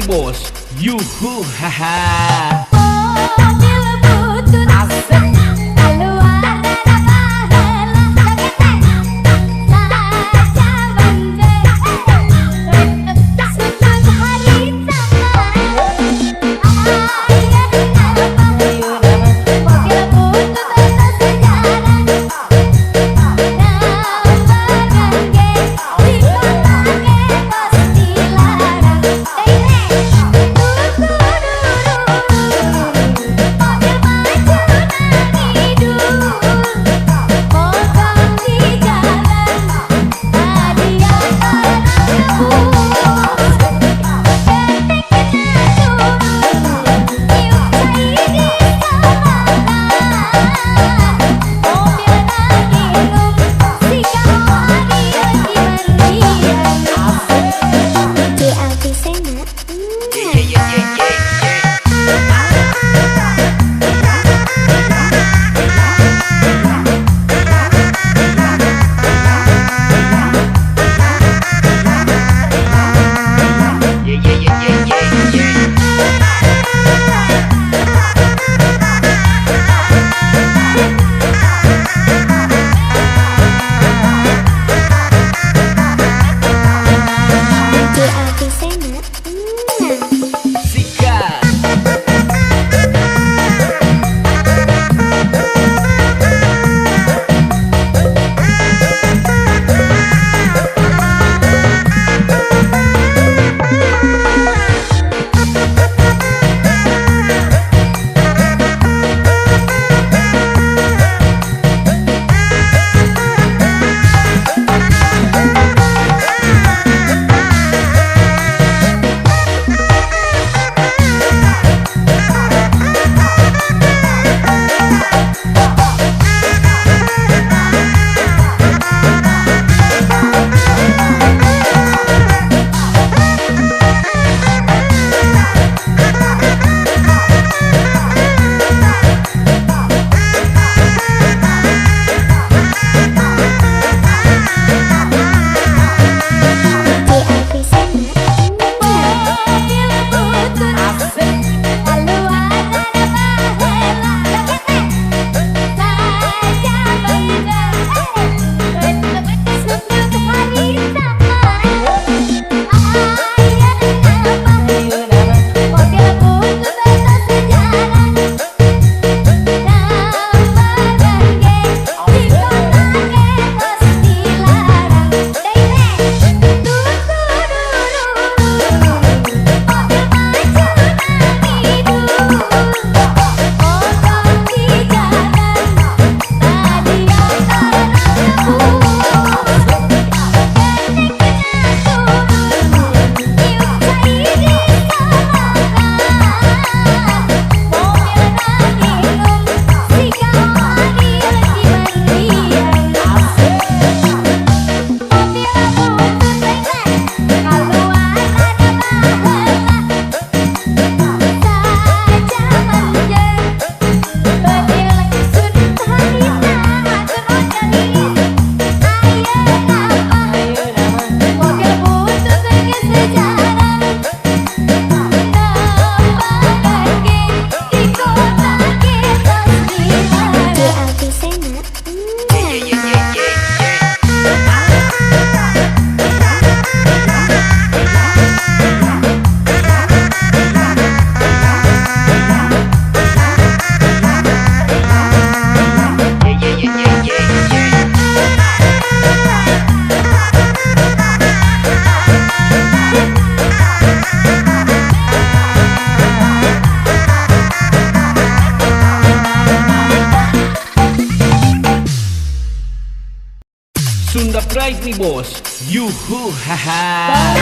bos, yuhu haha. Sunda Pride nih bos, yuhu haha.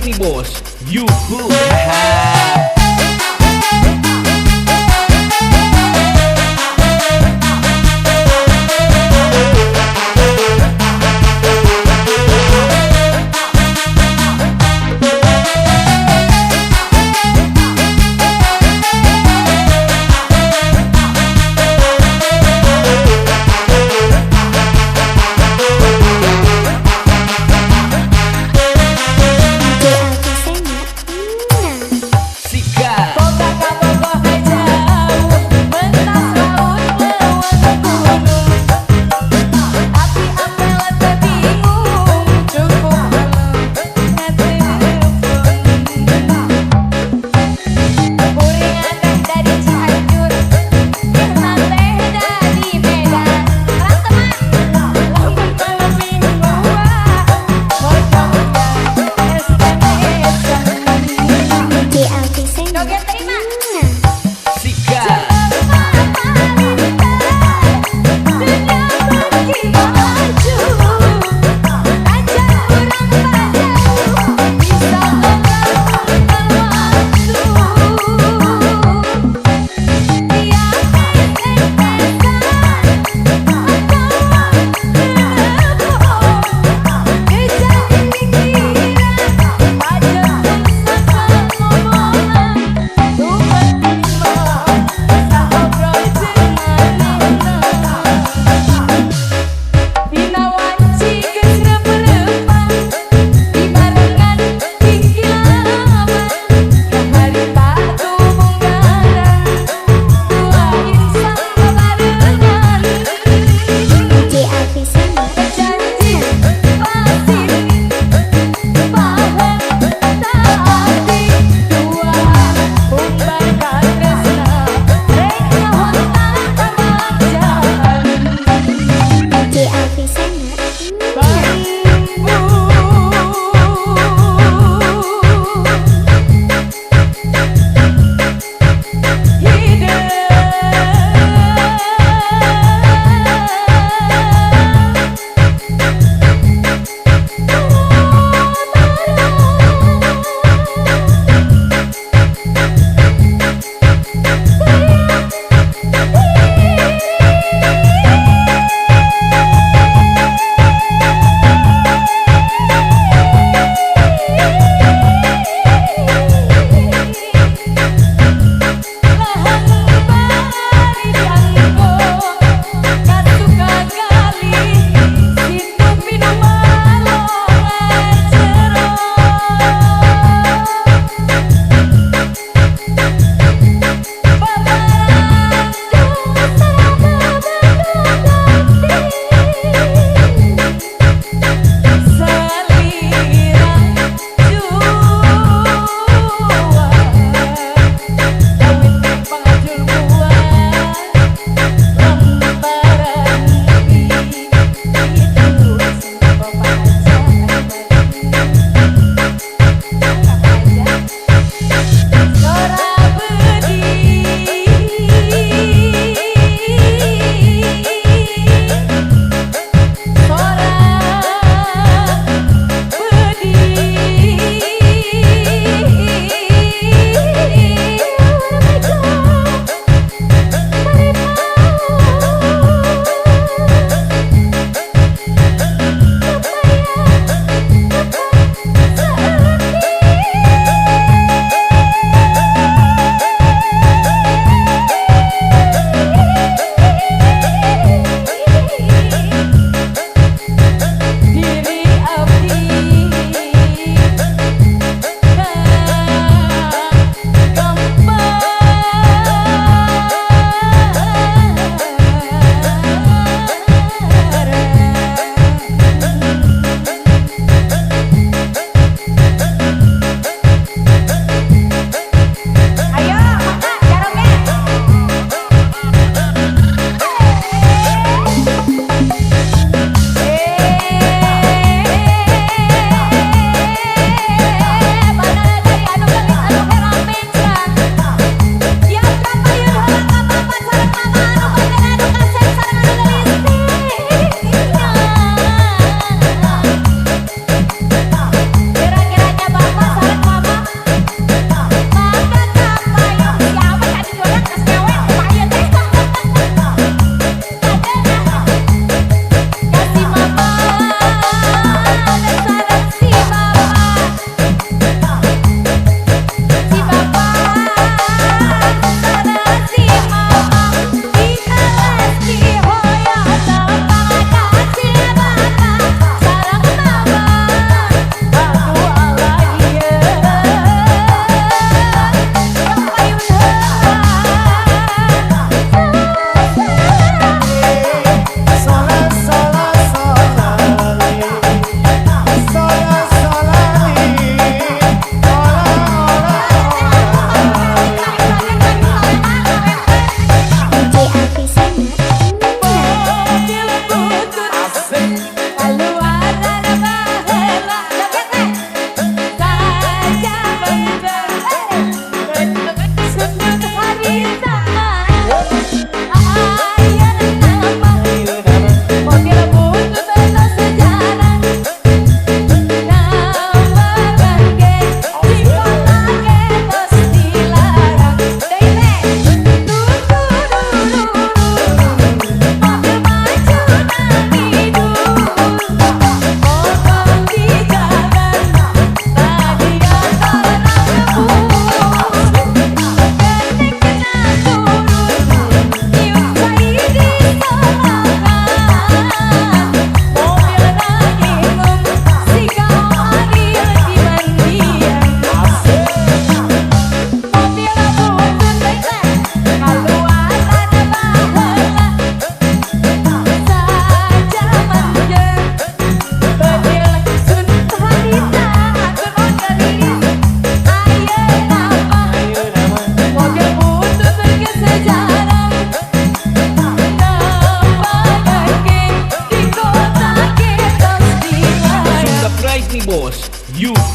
nih bos. Yuhu haha.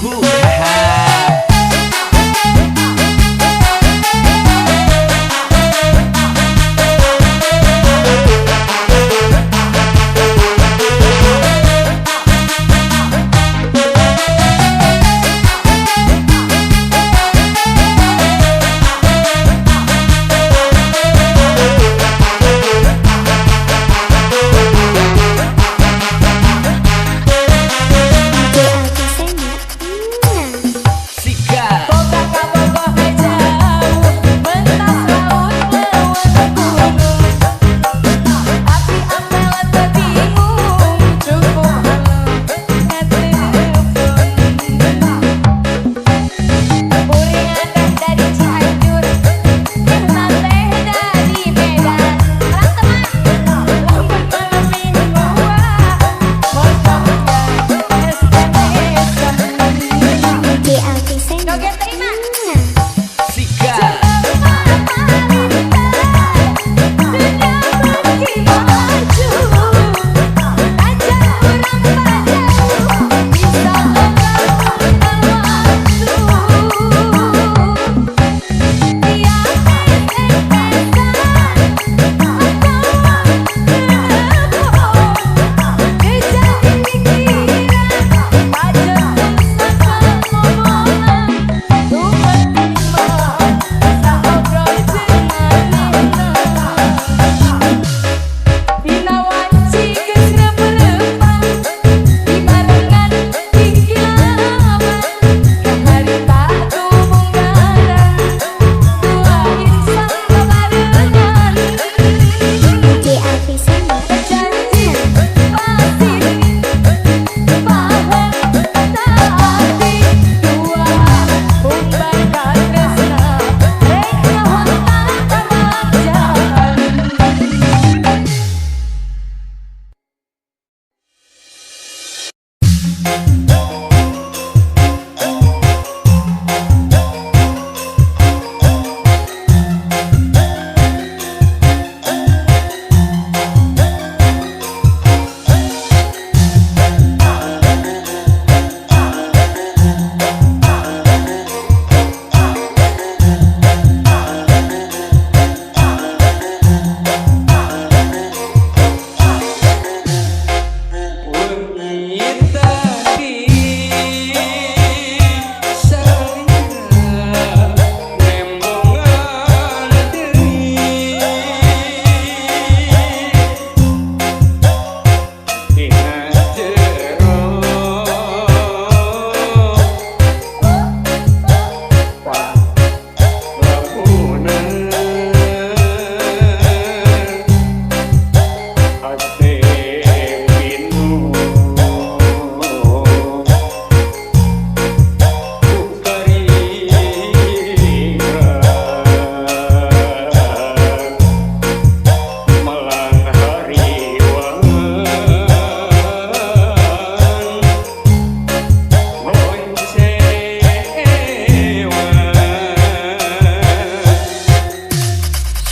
Yuhu haha.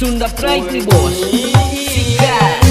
Sunda Pride bos. Sikat.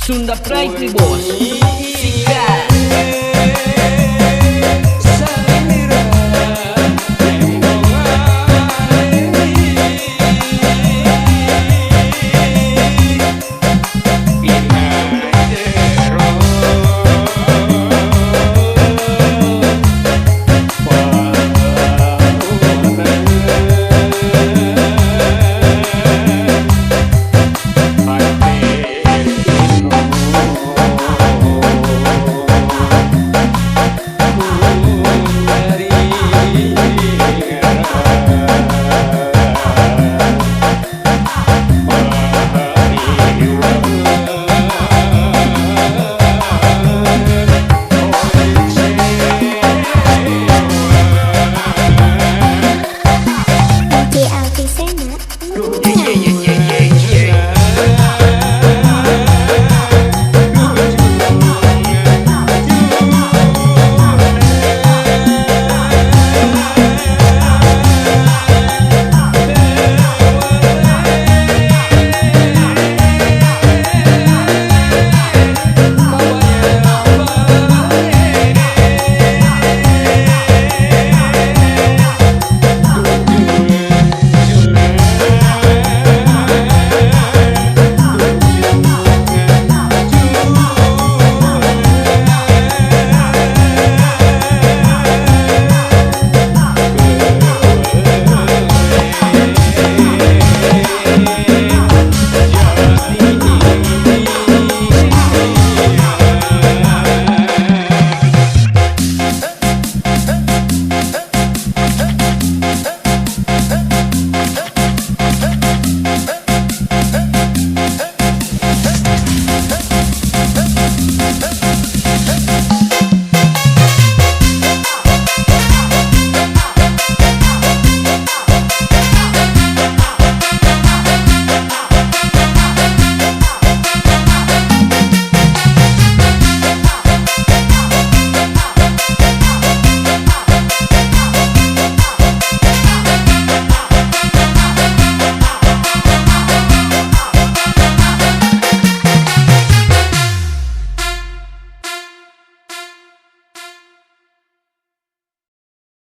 Sunda Pride nih bos. Sikat.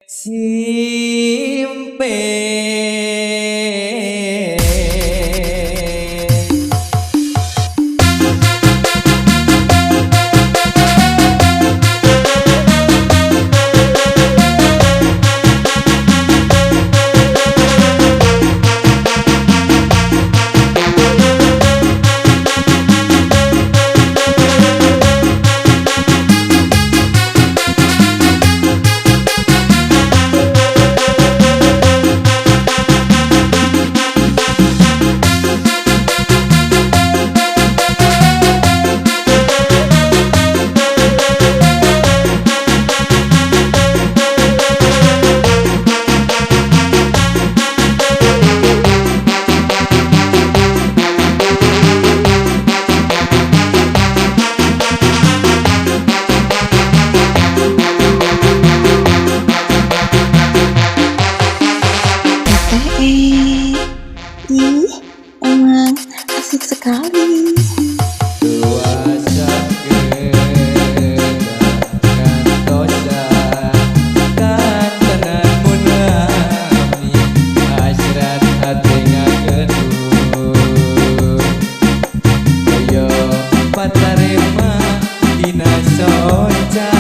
Simpe Ih, emang asik sekali. kuasa gerakan dosa kan tenan munami hasrat hati ngageduh yo patarema dina soca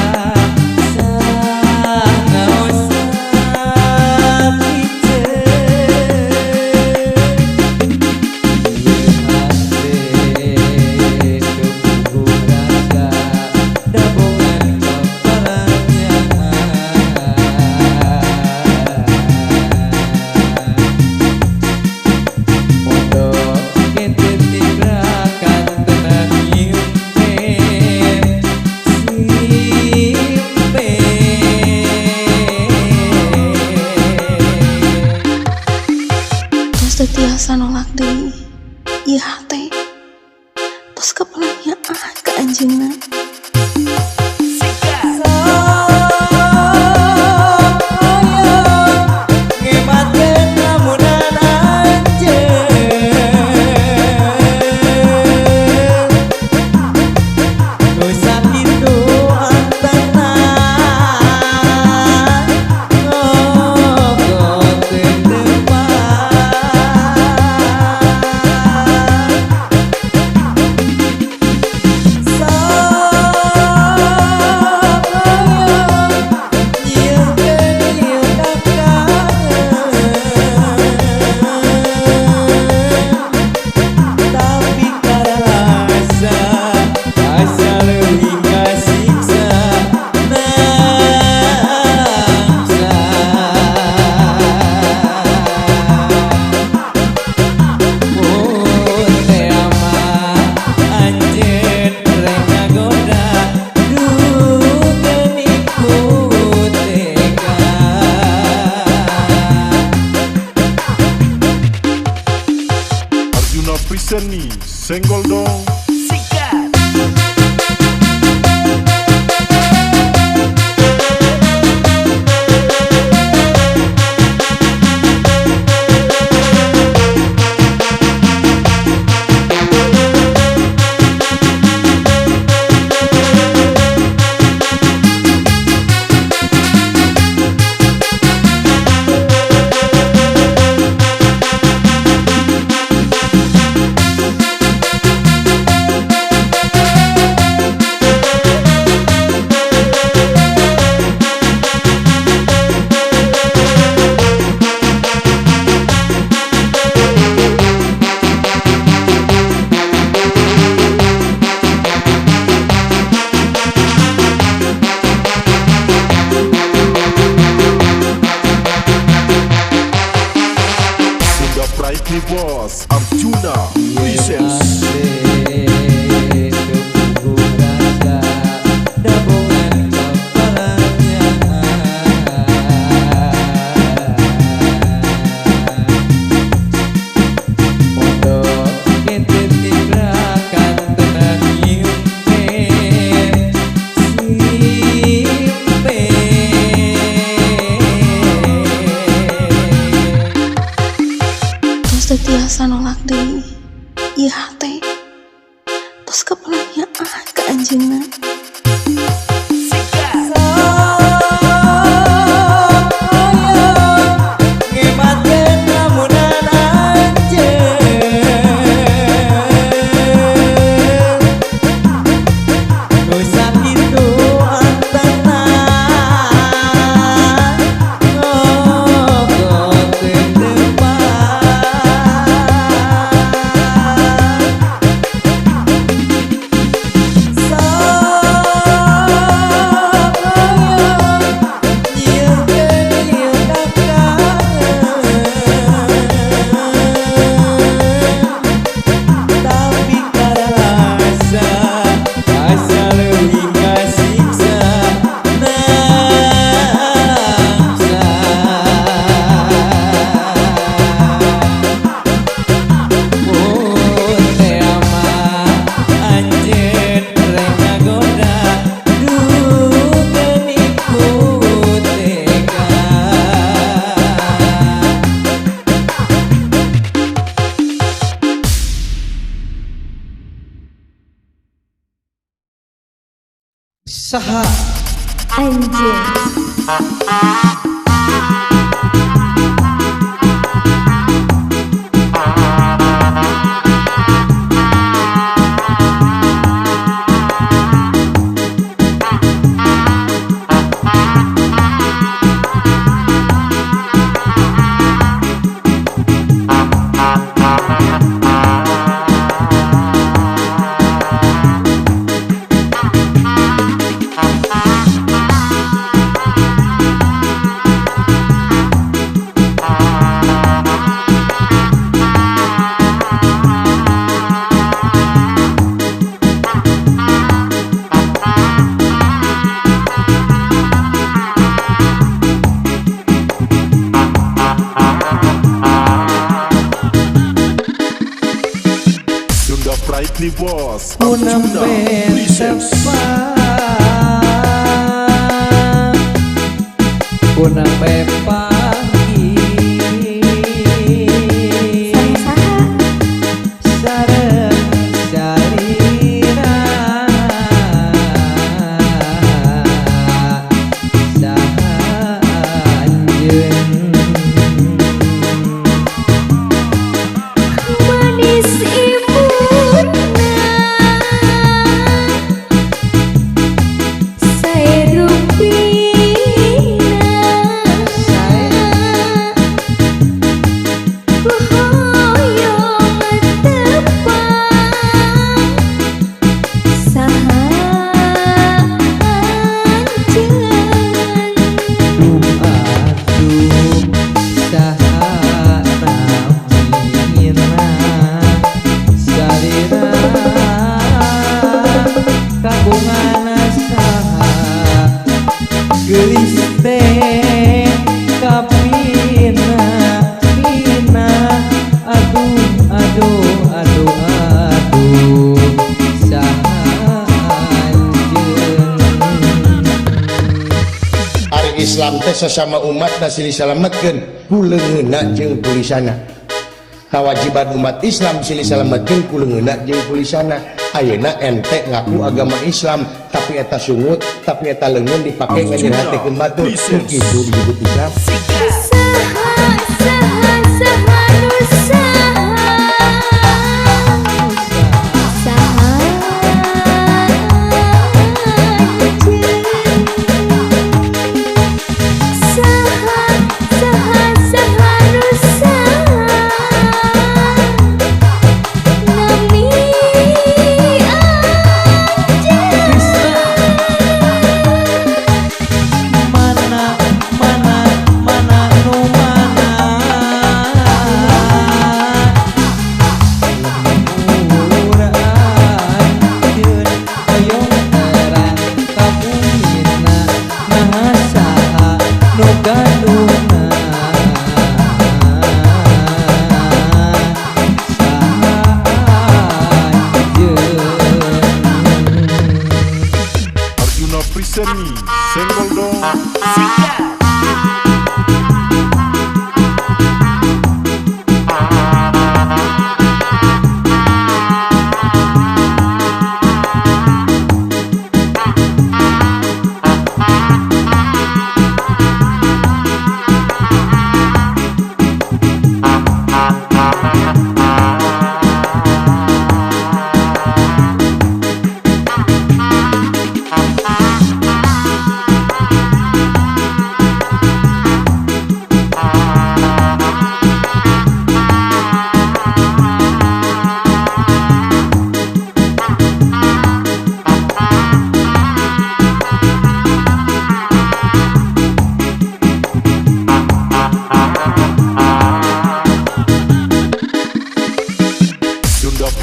Tiasa nolak deui ieu hate tos kepenanyaan ke anjeunna. Senggol dong. Sikat. Brightly Boss Arjuna Presents. Tiasa nolak deui ieu teh tos kepelanya ke anjeunna. Saha Anjing. Brightly Boss Unang Arjuna Presents. Unang pagi sareng salira sahanjeun Manis ibuna saya rupina Islam teh sesama umat silih salametkeun ku leungeunna jeung ku lisanna. Kawajiban umat Islam silih salametkeun ku leungeunna jeung ku lisanna. Ayeuna ente ngaku agama Islam tapi eta sungut, tapi eta leungeun dipake ngajeunatekeun batur. Kitu disebut Islam. Seni, senggol dong.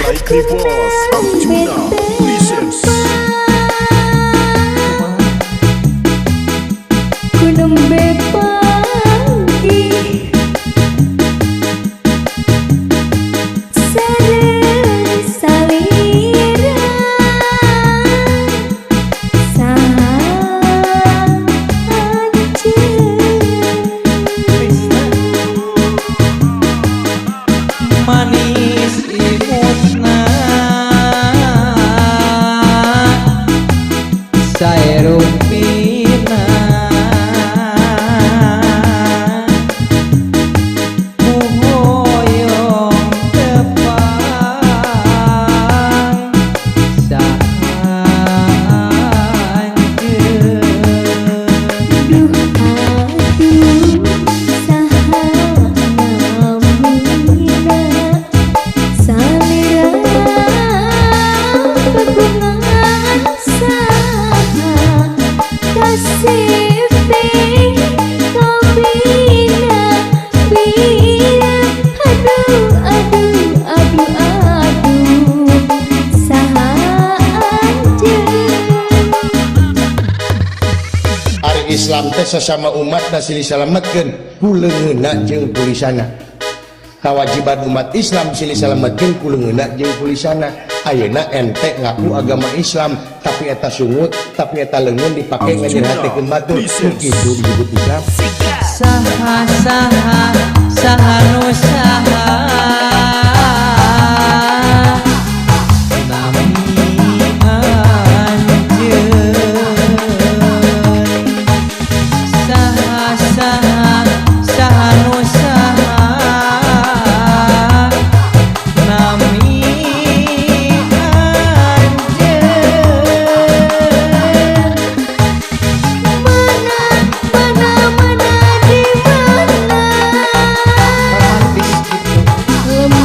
Brightly Boss, Arjuna Presents. Ku nembe pagi sareng salira manis imutna sae rumpina muhoyong tepang saanjeun duh aduh saha namina salira berbunga saha kasih kabina bina aduh saha anjeun. Ari Islam teh sesama umat silih salametkeun ku leungeunna jeung ku lisanna. Kawajiban umat Islam silih salametkeun ku leungeunna jeung ku lisanna. Ayeuna ente ngaku agama Islam tapi eta sungut, tapi eta leungeun dipake ngajeunatekeun batur. Kitu disebut Islam. saha nu saha nami anjeun saha nu saha nami anjeun Mana di mana romantis gitu.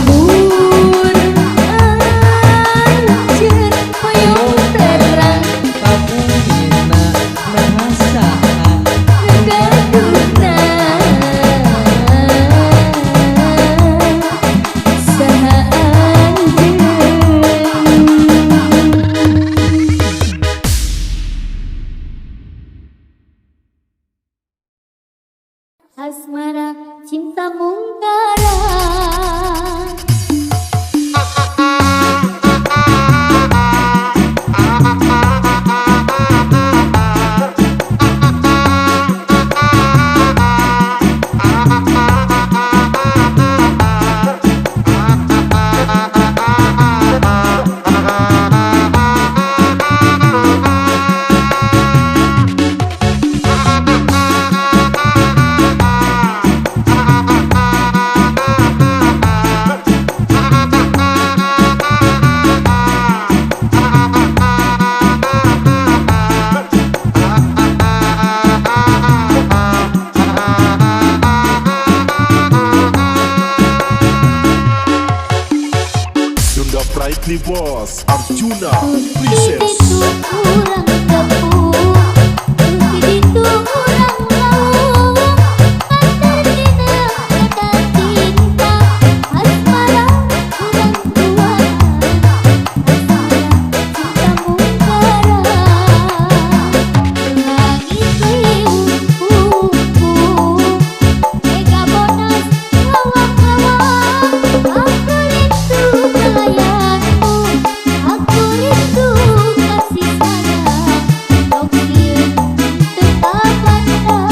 Arjuna Presents. kurang tepung, itu kurang lauk. Katerina kata cinta, asmara kurang kuat. Asmara cinta mungkara, langit riuh-uhuh, mega bonas lawak-lawak. Aku rindu pelayanmu, aku rindu kasih sayang, Tokyo tetap pandang.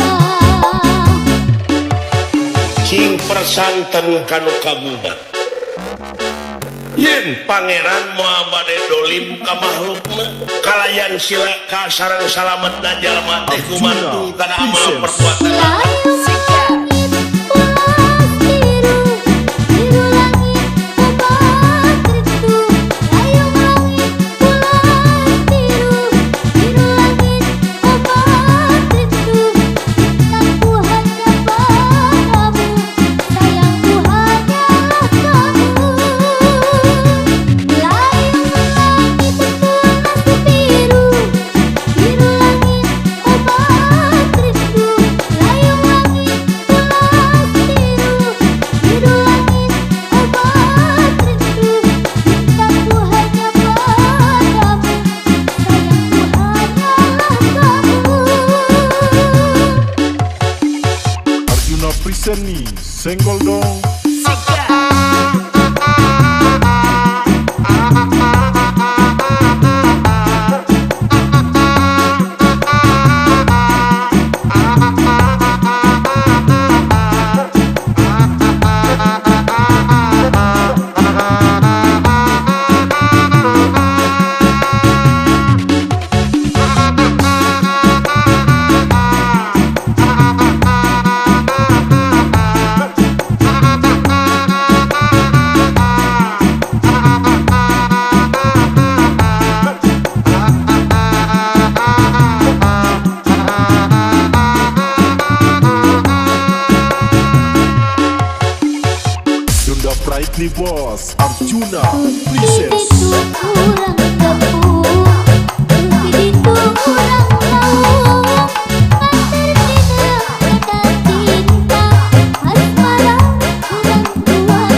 Cing persanten kanu kabubat yen pangeran moal bade dolim ka makhlukna kalayan sila ka sareng salamet na jalma teh kumantung kana amal perbuatan. Layang langit pulas biru, biru langit obat rindu. Layang langit pulas biru, biru langit obat rindu. Cintaku hanya padamu, sayangku hanyalah kamu. Layang langit pulas biru, biru langit obat rindu. Layang langit pulas biru, biru langit obat rindu. Cintaku hanya padamu, sayangku hanyalah kamu. Arjuna Presents nih, senggol dong. Sunda Pride nih bos, Arjuna Presents. Itu kurang tepung, itu kurang lauk. Katerina kata cinta, asmara kurang kuat.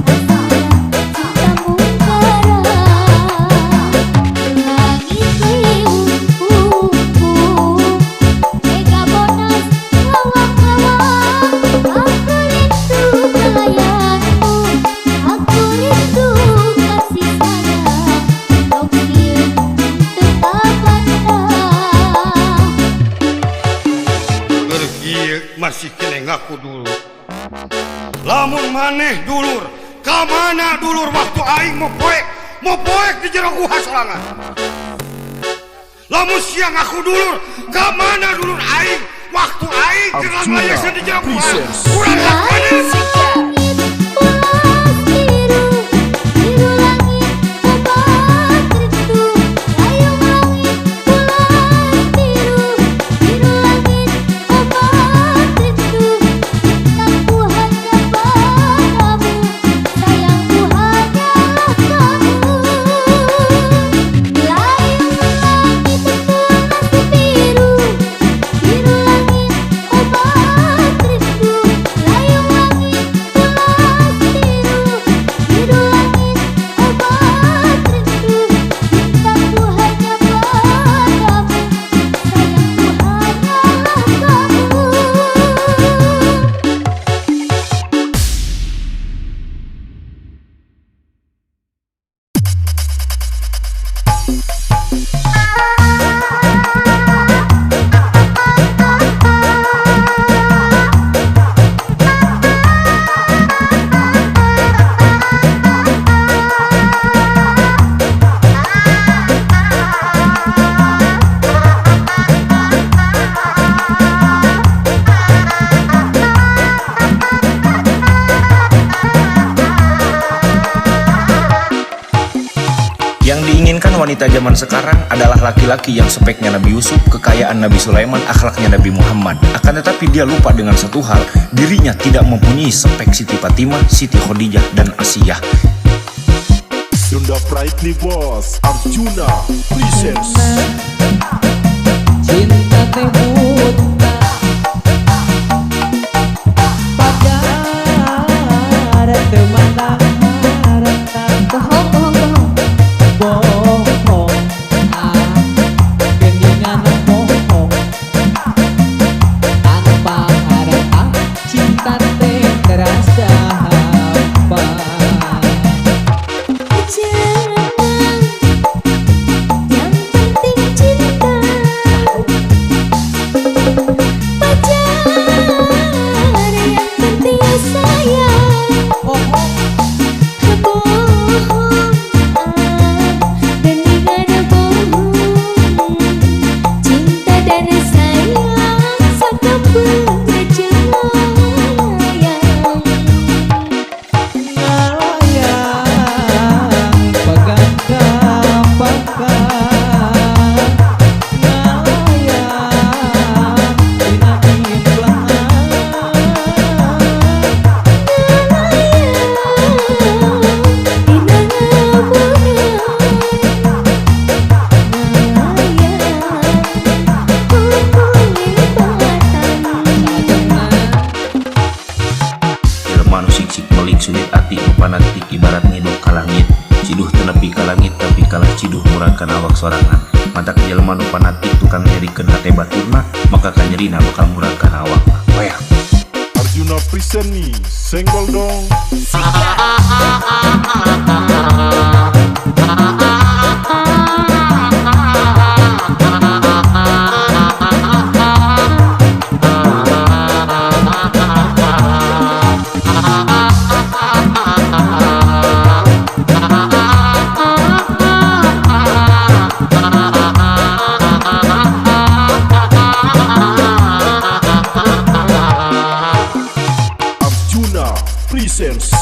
Asmara cinta mungkara, langit riuh-uhuh, mega bonas lawak-lawak. Aku rindu pelayanmu, aku rindu kasih sayang, Tokyo tetap pandang. Gergieu masih kene ngaku dulu. Lamun maneh dulur, ka mana dulur waktu aing mau poek di jero guha sorangan. Lamun siang aku dulur, ka mana dulur aing waktu aing gerak Arjuna layasan di jero guha. Presents. Kurang Layang aja. langit pulas biru, biru langit obat rindu. Layang langit pulas biru, biru langit obat rindu. Cintaku hanya padamu, sayangku hanyalah kamu. Layang langit pulas biru, biru langit obat rindu. Layang langit pulas biru, biru langit obat rindu. Cintaku hanya padamu, sayangku Yang diinginkan wanita zaman sekarang adalah laki-laki yang speknya Nabi Yusuf, kekayaan Nabi Sulaiman, akhlaknya Nabi Muhammad. Akan tetapi dia lupa dengan satu hal, dirinya tidak mempunyai spek Siti Fatimah, Siti Khadijah, dan Asiyah. Sunda Brightly Boss Arjuna presents Cinta teh buta pagar teu mandang harta Bohong bohong geningan bohong tanpa harta cinta teh terasa hampa. Yang penting cinta pacar yang penting sayang bohong geningan bohong cinta dan sayang sakabeu jayang Ngayang pegang kapakan ngayang dina Jelema nu siksik melik sulit ati nu panatik ibarat ngiduk ka langit. Ciduh teu nepi ka langit tapi kalah ciduh murangkan awak sorangan. Mantak jelema nu panatik tukang nyerikeun hate baturna maka kanyerina bakal murangkan awak. Wayah. Arjuna present nih senggol dong. Arjuna presents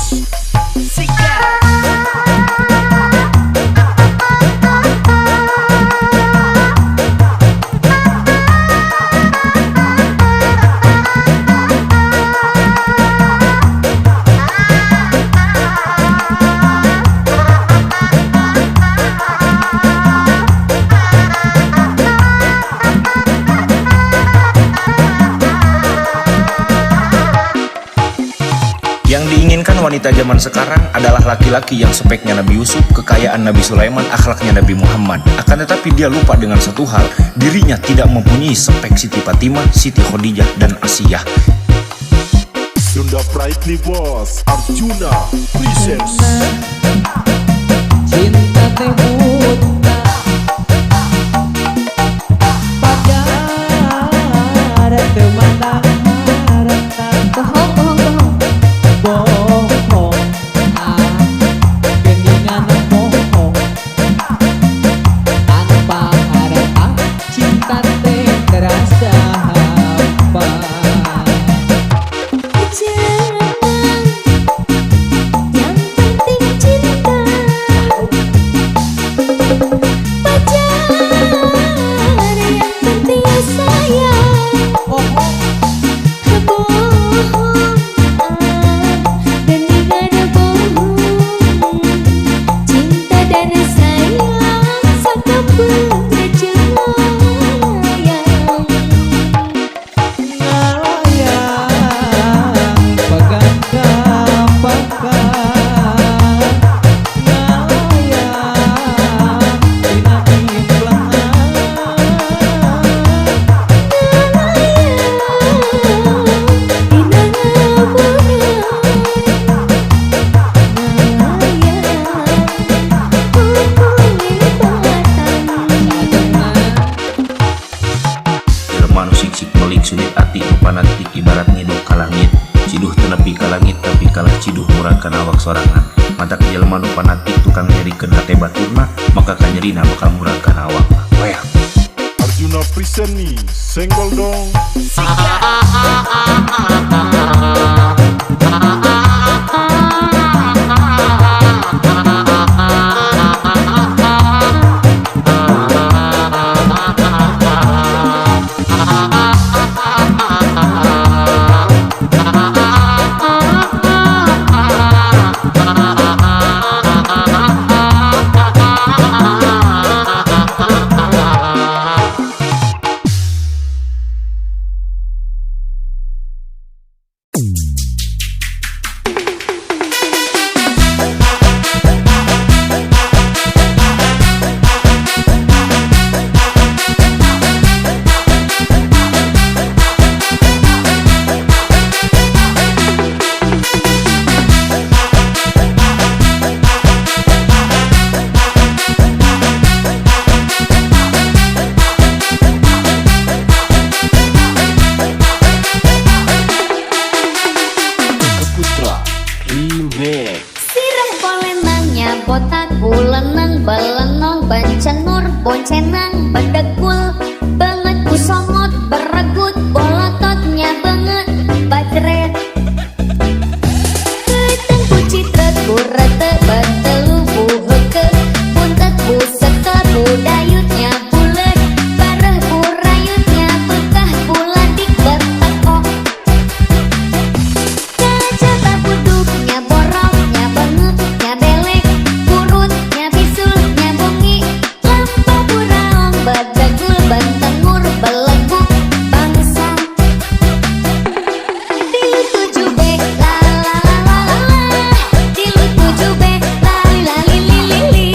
Yang diinginkan wanita zaman sekarang adalah laki-laki yang speknya Nabi Yusuf, kekayaan Nabi Sulaiman, akhlaknya Nabi Muhammad. Akan tetapi dia lupa dengan satu hal, dirinya tidak mempunyai spek Siti Fatimah, Siti Khadijah, dan Asiyah. Sunda Brightly Boss Arjuna presents cinta teh buta pagar teu mandang harta bohong geningan bohong tanpa harta cinta teh terasa hampa. yang penting cinta pacar yang penting sayang bohong geningan bohong cinta dan sayang sakabeu jayang Ngayang pegang kapakan ngayang dina Jelema nu siksik melik sulit ati nu panatik ibarat ngiduk ka langit. Ciduh teu nepi ka langit tapi kalah ciduh murangkan awak sorangan. Mantak jelema nu panatik tukang nyerikeun hate baturna maka kanyerina bakal murangkan awak. Wayah. Arjuna present nih senggol dong. boncenang bedegul banget kusongot beregut bolototnya banget bajret keteng kucitret kurete betelu buheke puntet buseke budayutnya bulet bareh burayutnya bekah buladik bertekok kaca buduknya boroknya bengeknya belek kurutnya bisulnya bungi lampa buraong bedegul bentengur belegu bangsa tilu tujuh be la la la la la tilu tujuh be lali lali lili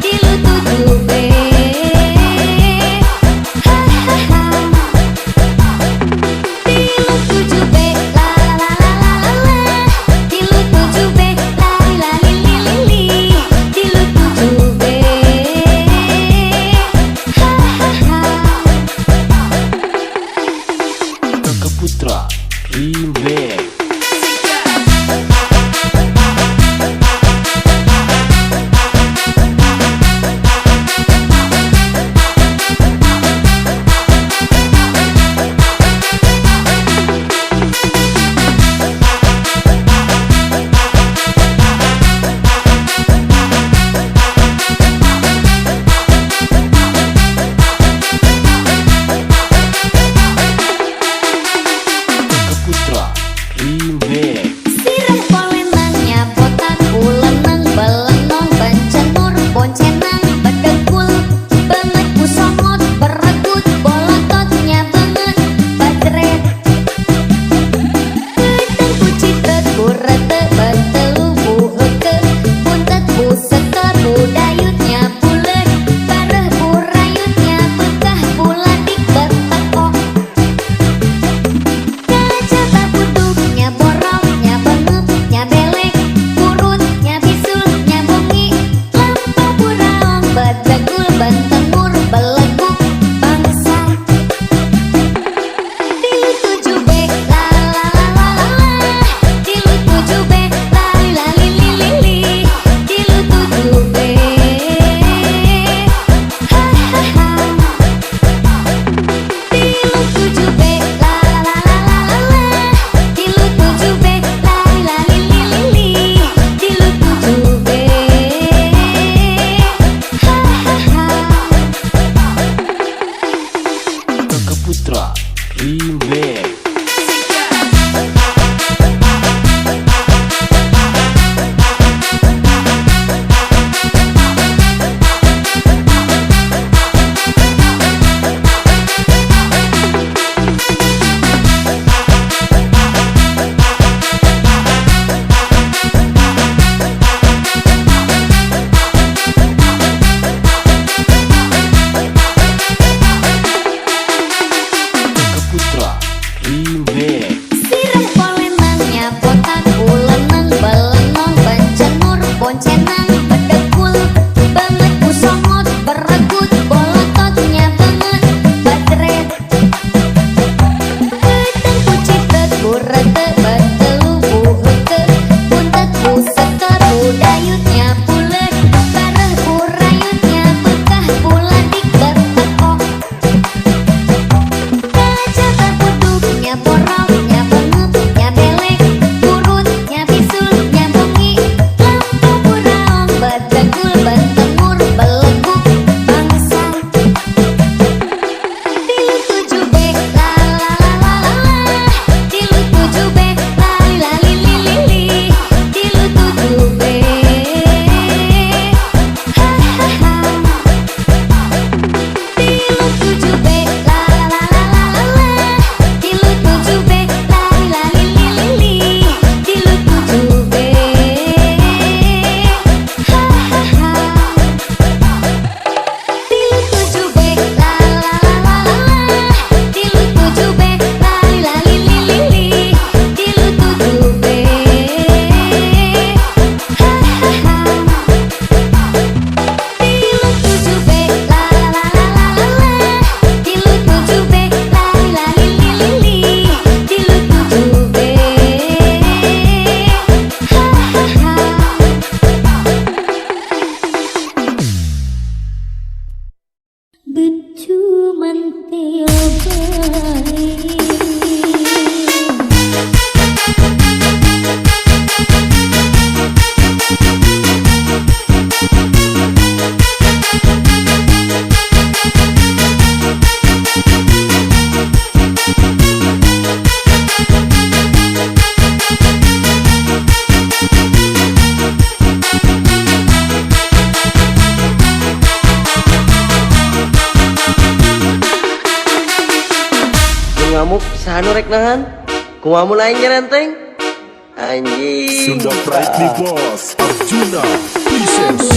tilu tujuh be ngamuk sanu rek nahan kumaha mulai nyerenteng anjing Sunda Pride Boss Arjuna Presents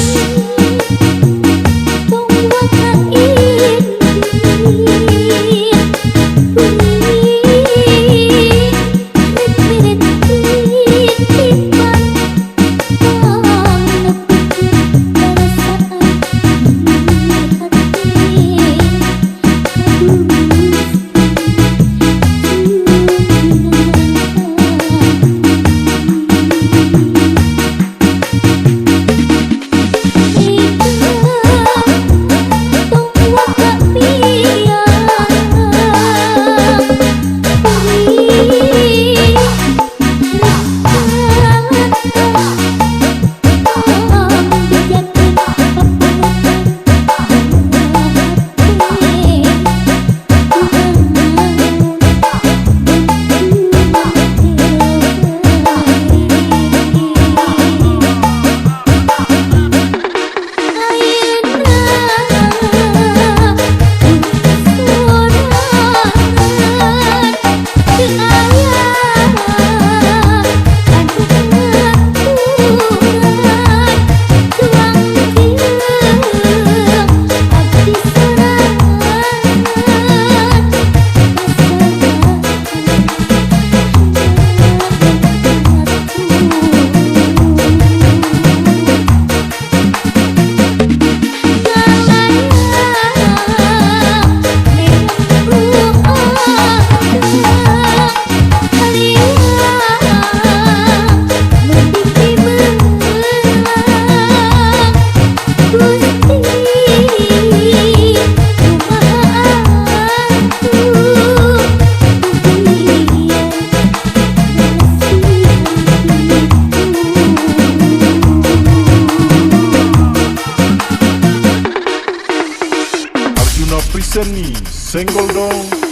Preseni senggol dong.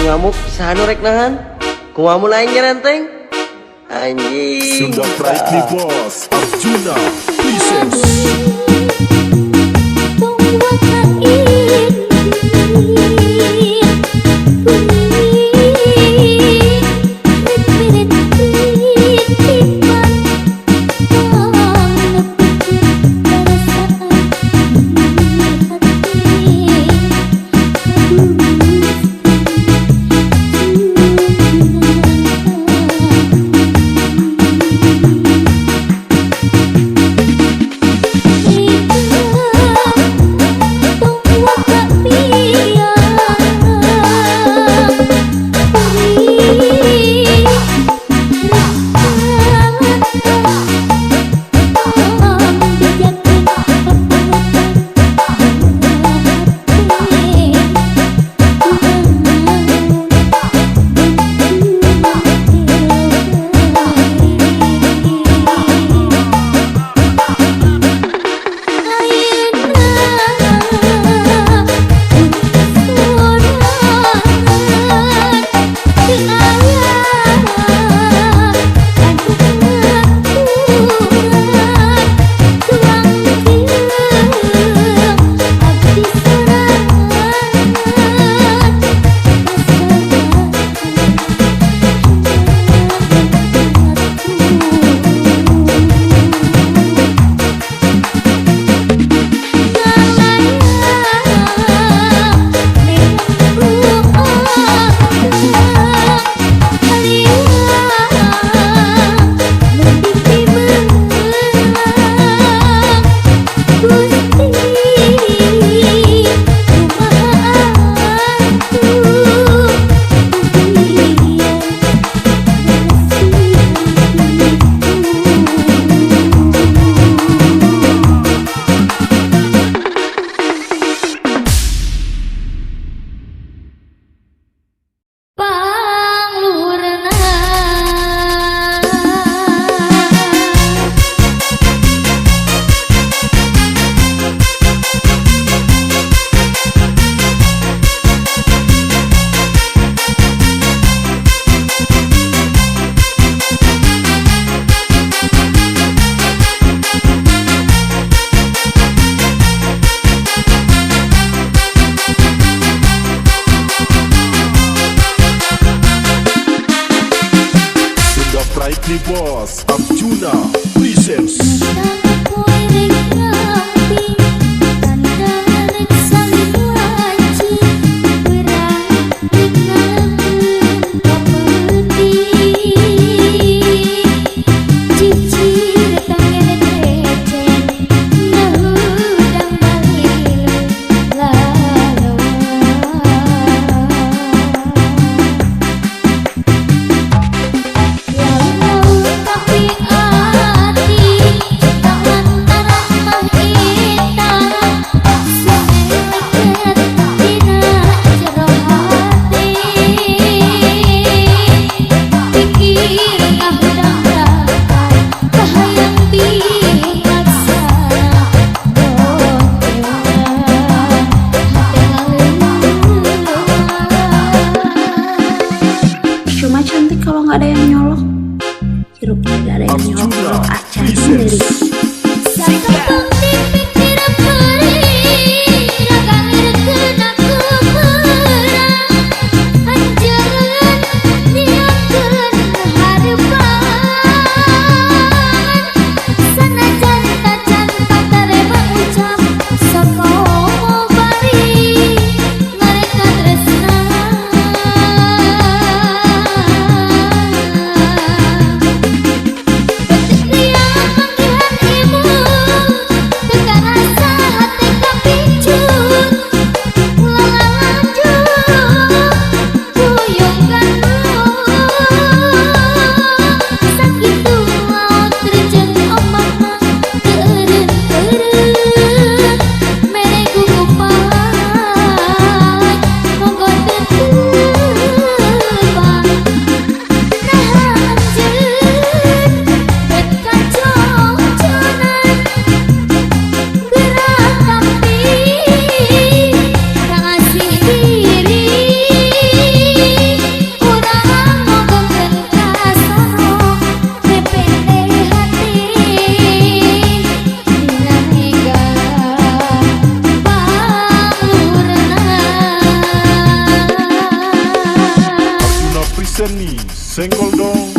ngamuk sanu rek nahan kumaha mulai nyerenteng anjing Sunda Pride Boss Arjuna Presents Boss Arjuna presents Cuma cantik kalau nggak ada yang nyolok. Hirupnya nggak ada yang nyolok. Arjuna Acan sendiri. presents Seni senggol dong.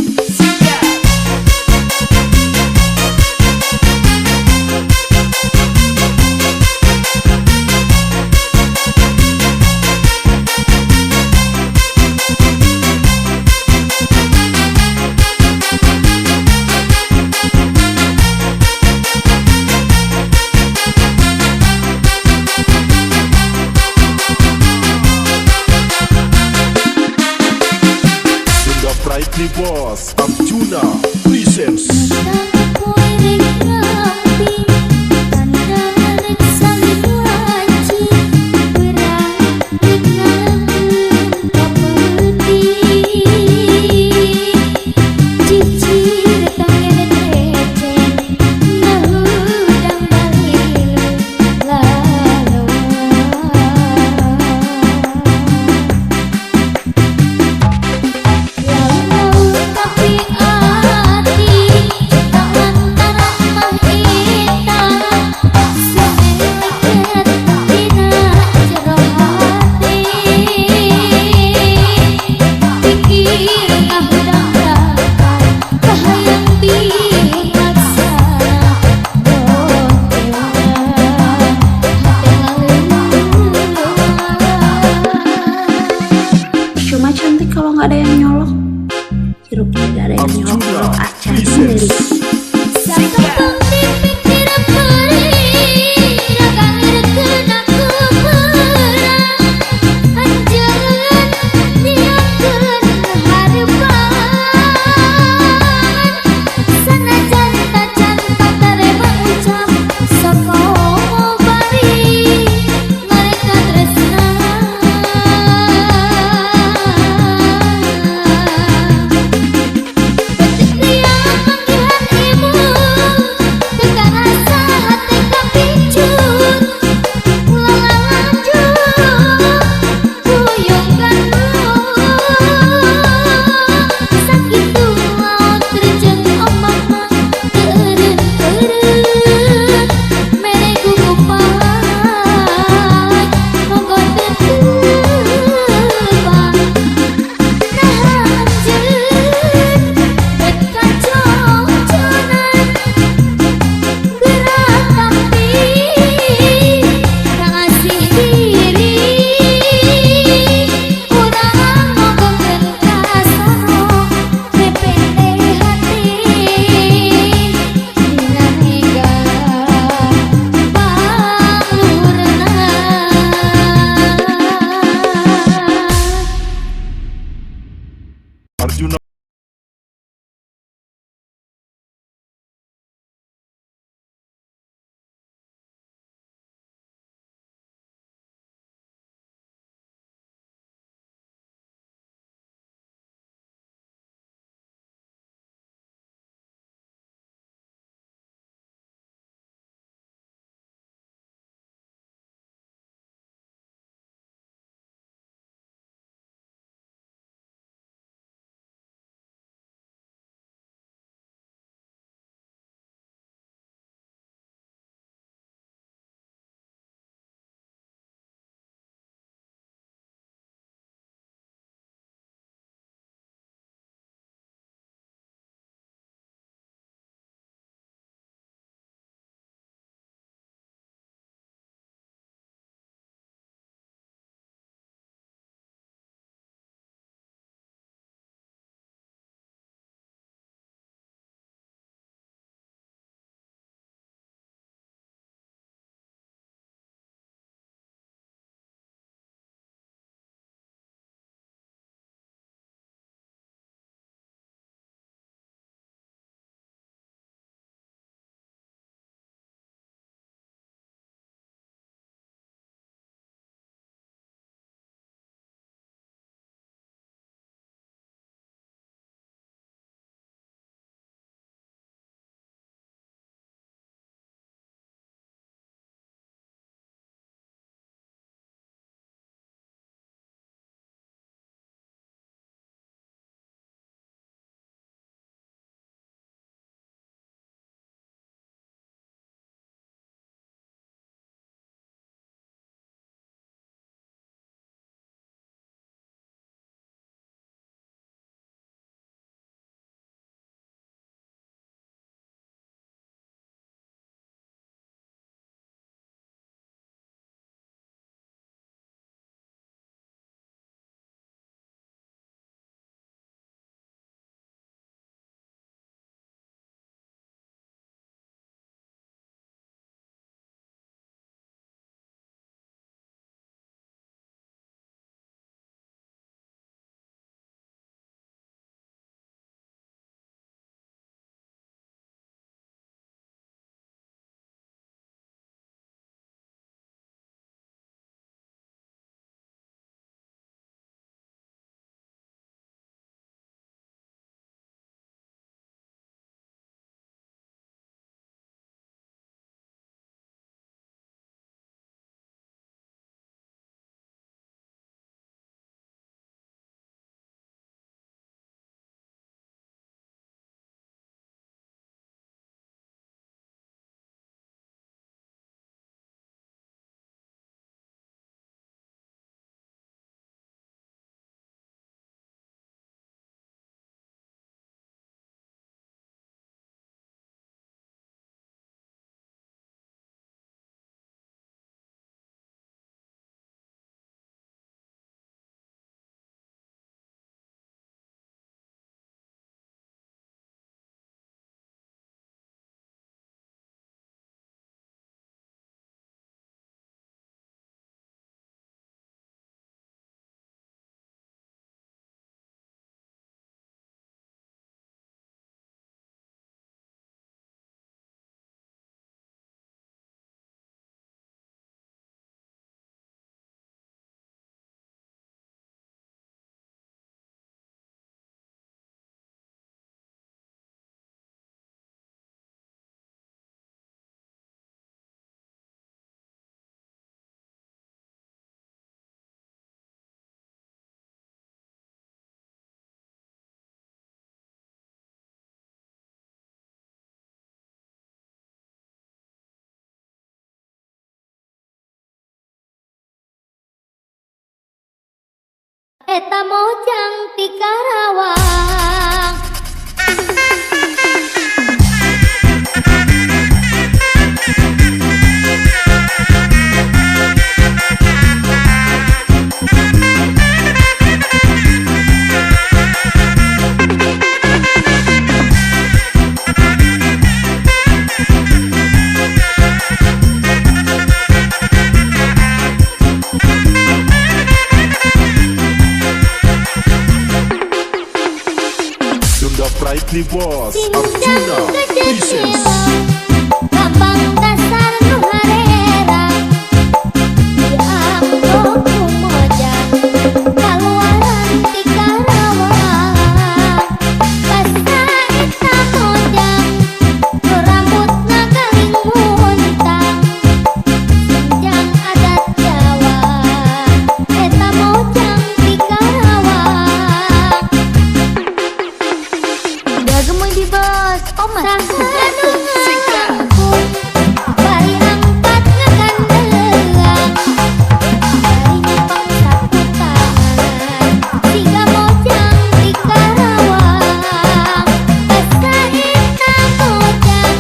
Brightly Boss Arjuna presents Cuma cantik kalau nggak ada yang nyolok. Hirupnya nggak ada yang nyolok. Acan sendiri. eta mojang ti Karawang. Sunda Brightly Boss Arjuna Presents. Gampang dasar nu harerang dianggo ku mojang kaluaran ti Karawang. Basa eta mojang nu rambutna galing muntang sinjang adat Jawa eta mojang ti Karawang. Udah gemoy di bos, omat bari angkat ngegandeng bari nyepang sapu tangan tiga mojang di Karawang. Basa eta mojang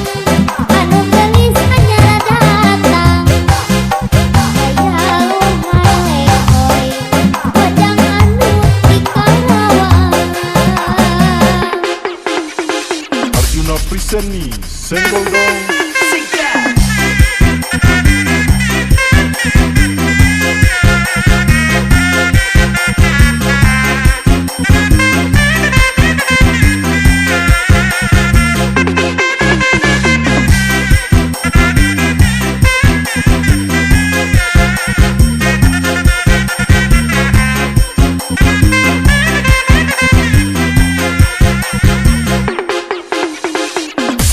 anu gelis anyar datang aya luhar lehoy mojang anu di Karawang. Arjuna Preseni Senggol dong.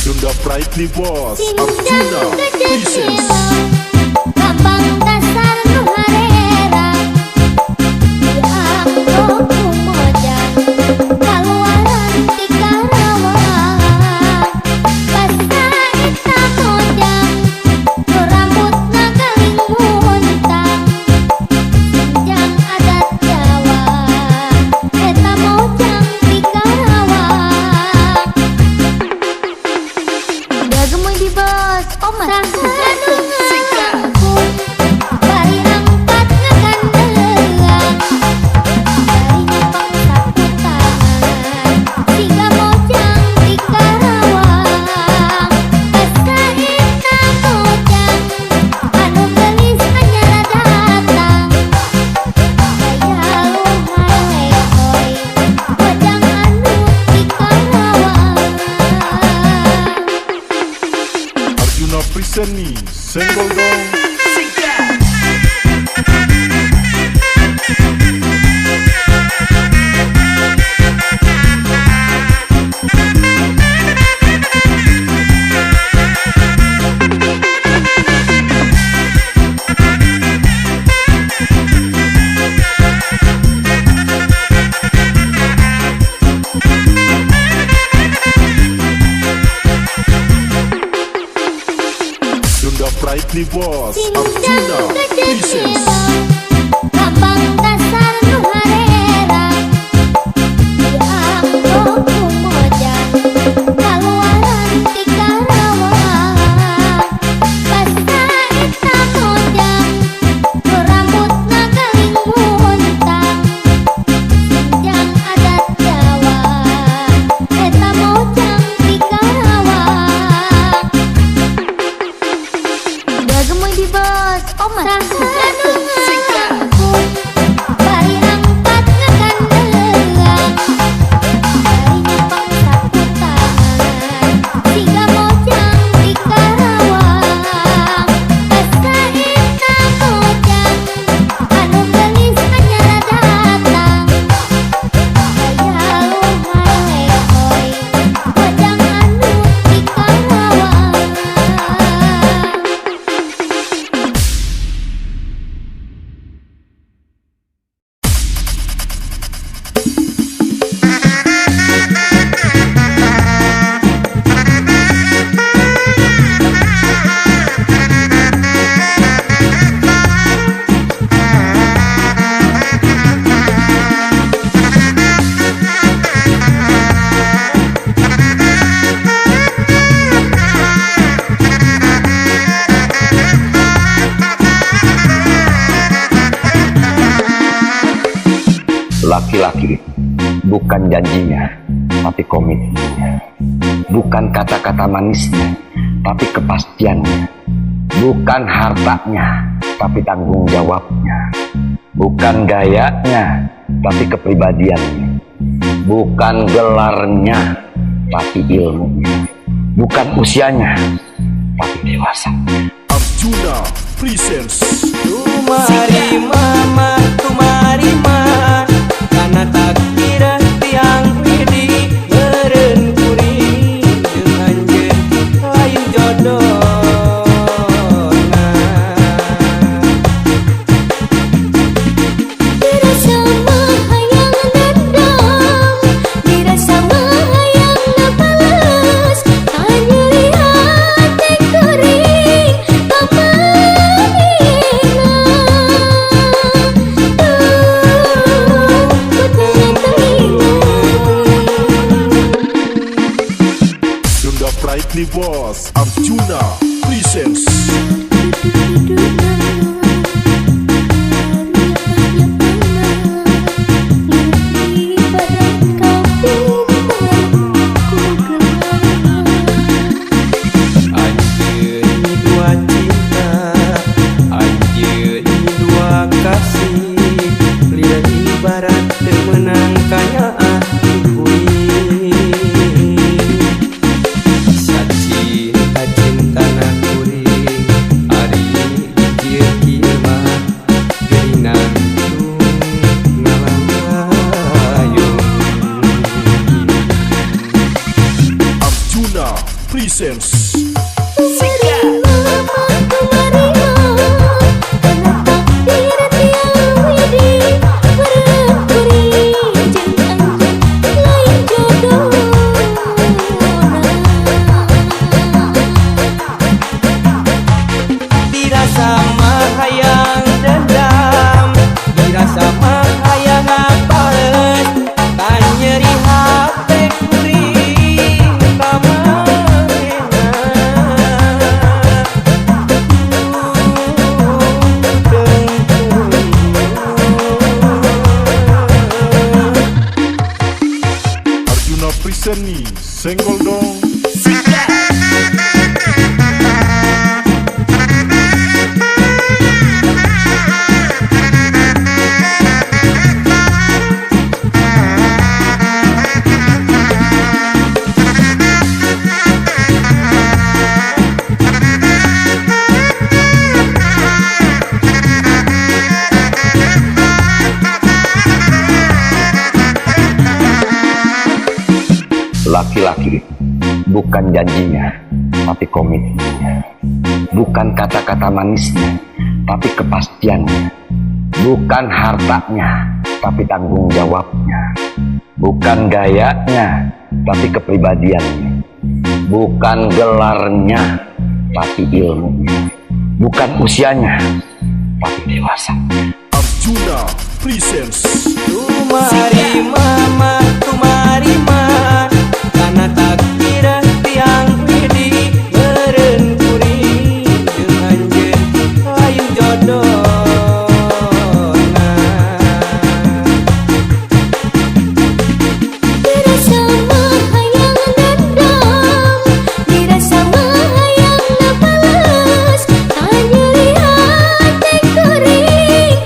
Sunda Brightly Boss Arjuna Presents. Gampang dasar nu harerang dianggo ku mojang kaluaran ti Karawang. Basa eta mojang nu rambutna galing muntang sinjang adat Jawa eta mojang ti Karawang. Udah gemoy di bos, omat bari angkat ngegandeng bari nyepang sapu tangan tiga mojang di Karawang. Basa eta mojang anu gelis anyar datang aya luhar lehoy mojang anu di Karawang. Arjuna Preseni Senggol dong. Sunda Brightly Boss Arjuna Presents. Gampang dasar nu harerang dianggo ku mojang kaluaran ti Karawang. Basa eta mojang nu rambutna galing muntang sinjang adat Jawa eta mojang ti Karawang. Udah gemoy di bos, omat Laki-laki bukan janjinya, tapi komitmennya. Bukan kata-kata manisnya, tapi kepastiannya. Bukan hartanya, tapi tanggung jawabnya. Bukan gayanya, tapi kepribadiannya. Bukan gelarnya, tapi ilmunya. Bukan usianya, tapi dewasa. Arjuna presents Tumari mama, tumari ma, karena takdir tiang widi meren kuring dengan jen lain jodoh. Dirasa mahayang dendam, dirasa mahayang napalas, hanya lihat kering Sunda Brightly Boss. Arjuna presents Anjeun dua cinta, anjeun dua kasih, lidah ibarat temenang kaya kuring. Sacinta cintana kuring, ari kieu mah geuningan ngalayung. Arjuna presents Dirasa mahayang dendam, dirasa mahayang apalus, kan nyeri hati kuring Arjuna present nih senggol dong. Laki-laki bukan janjinya, tapi komitmennya. Bukan kata-kata manisnya, tapi kepastiannya. Bukan hartanya, tapi tanggung jawabnya. Bukan gayanya, tapi kepribadiannya. Bukan gelarnya, tapi ilmunya. Bukan usianya, tapi dewasa. Arjuna presents Tumari mama, tumari ma, karena takdir tiang widi meren kuring dengan jen lain jodoh. dirasa mahayang dendam, dirasa mahayang napalas, hanya lihat kering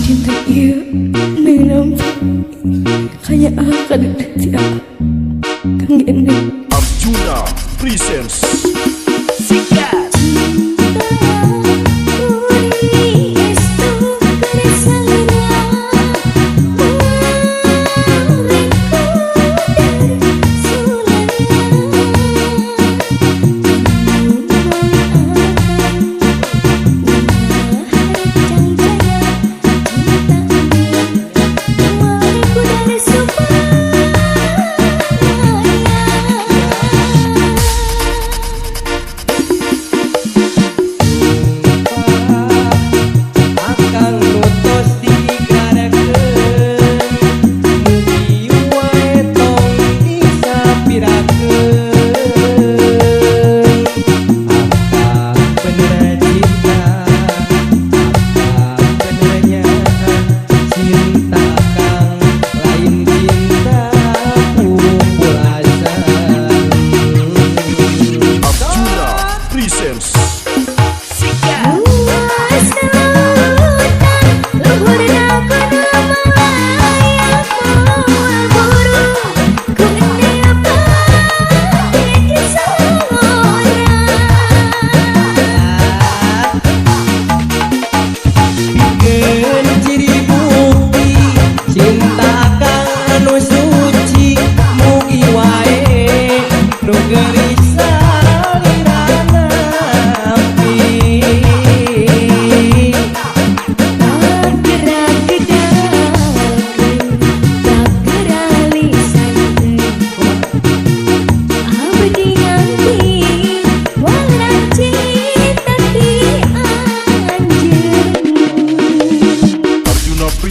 Cinta ia menampak kayak akan tiap kang gendeng. Arjuna presents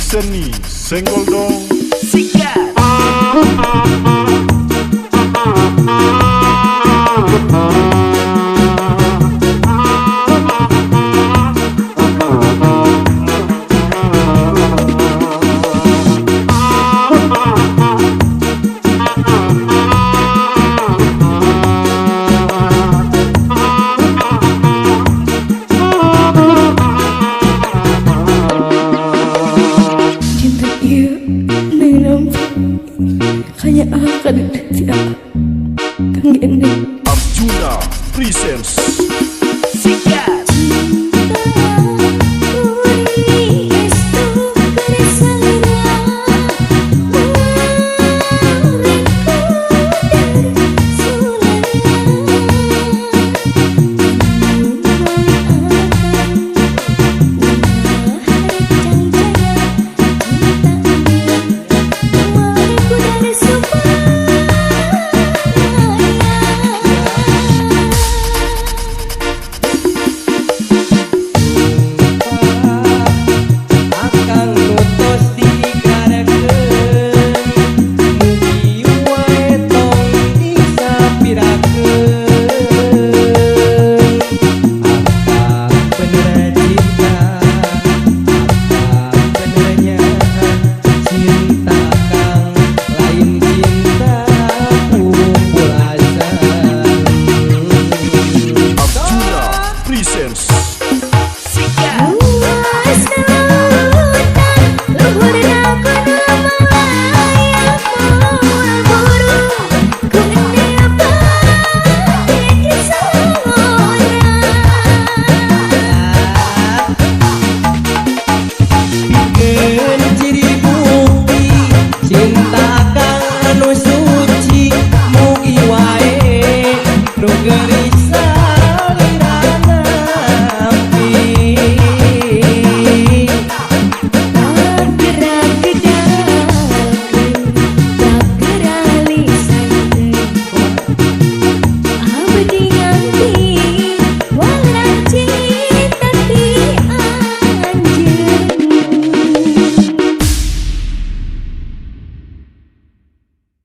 Seni senggol dong sikat. Kayak akan tiap kang gendeng. Arjuna presents